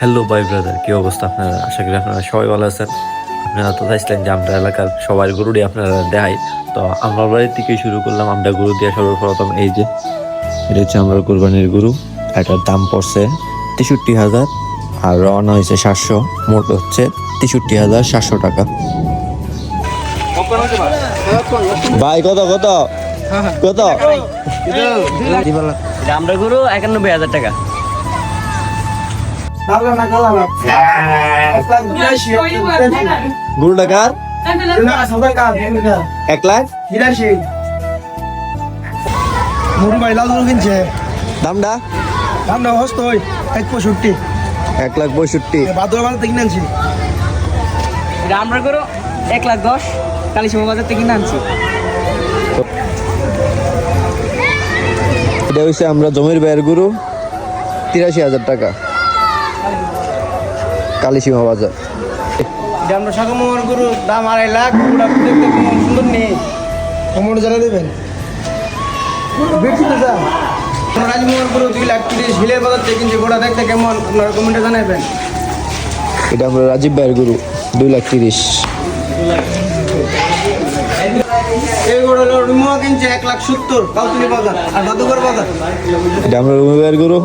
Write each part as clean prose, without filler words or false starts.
Hello ভাই brother, কি অবস্থা আপনারা? আশা করি আপনারা সবাই ভালো আছেন। আপনারা তো চাইছিলেন যে আমরা এলাকার সবার গরু দিয়ে আপনারা দেখাই, তো আমরা বাড়ির থেকে শুরু করলাম। আমরা গরু দিয়ে সর্বপ্রথম এই যে এটা হচ্ছে আমার কোরবানির গরু। এটার দাম পড়ছে 63,000 আর রওনা হয়েছে 700, মোট হচ্ছে 63,700 টাকা। ভাই কত কত কত? আমরা গরু 91,000 টাকা। গরু টাকার 1 লাখ দামটা হস্ত 165 1,65,000। ভাদ্র থেকে আনছি। এটা আমরা গরু 1,10,000 কালীসীমা বাজার থেকে কিনে আনছি। এটা হচ্ছে আমরা জমির ব্যয়ের গরু 83,000 টাকা, কালীসীমা বাজার। এটা আমরা সাগমোহর গরু দাম 2.5 লাখ। ওটা দেখতে কেমন সুন্দর নেই, কমন জানা দেবেন। বেশি তো দাম রাজমোহর গরু 2,30,000 হিলের বাজার থেকে কিনছে। গোটা দেখতে কেমন আপনারা কমেন্টে জানাবেন। এটা আমরা রাজীব ভাইয়ের গরু 2,30,000। এই গরু হলো রুমুয়া কিনছে 1,70,000 কাউতুলি বাজার আর বাদুগর বাজার। এটা আমরা রুমি ভাইয়ের গরু।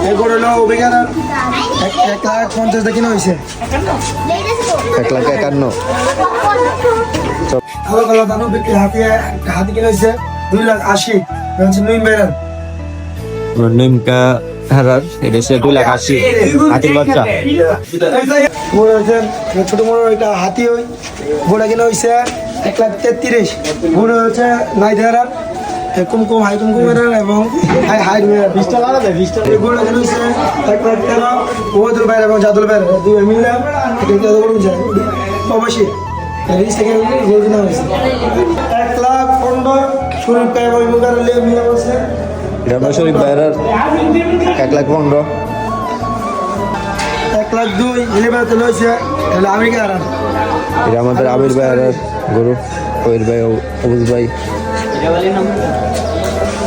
এই গরু হলো অভিজ্ঞান 1,50,000 দেখি না হয়েছে। 1,51,000। ভালো ভালো দানু বিক্রি হাতি কিনে হয়েছে 2,80,000। হচ্ছে নুইম বেরান নিমকা হারার এটা হচ্ছে 2,80,000 হাতির বাচ্চা। গরু হচ্ছে ছোট বড় এটা হাতি ওই গোড়া কিনে হয়েছে 1,33,000। গরু হচ্ছে নাই দেহার কুমকুম হাই কুমকুম এর এবং হাই হাই বিশটা লাগা যায়। বিশটা গরু কিনে হয়েছে 1,13,000। ওদুল ভাই এবং জাদুল ভাই দুই মিলে এটা গরু যায় অবশ্যই রিস থেকে গরু কিনে হয়েছে 1,15,000। শরীফ ভাই এবং মুগার মিলে বসে এটা আমরা শরীফ ভাইয়ের 1,15,000। 1,02,000 ইলেভেন হয়েছে আমেরিকা আর এটা আমাদের আবির ভাইয়ের গরু, কবির ভাই, অবুজ ভাই।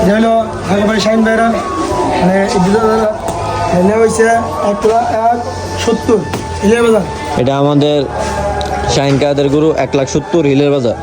এটা হলো ভাই শাহিন ভাইরা মানে এনে হয়েছে 1,70,000 হিলের বাজার। এটা আমাদের শাহিন কাদের গরু 1,70,000 হিলের বাজার।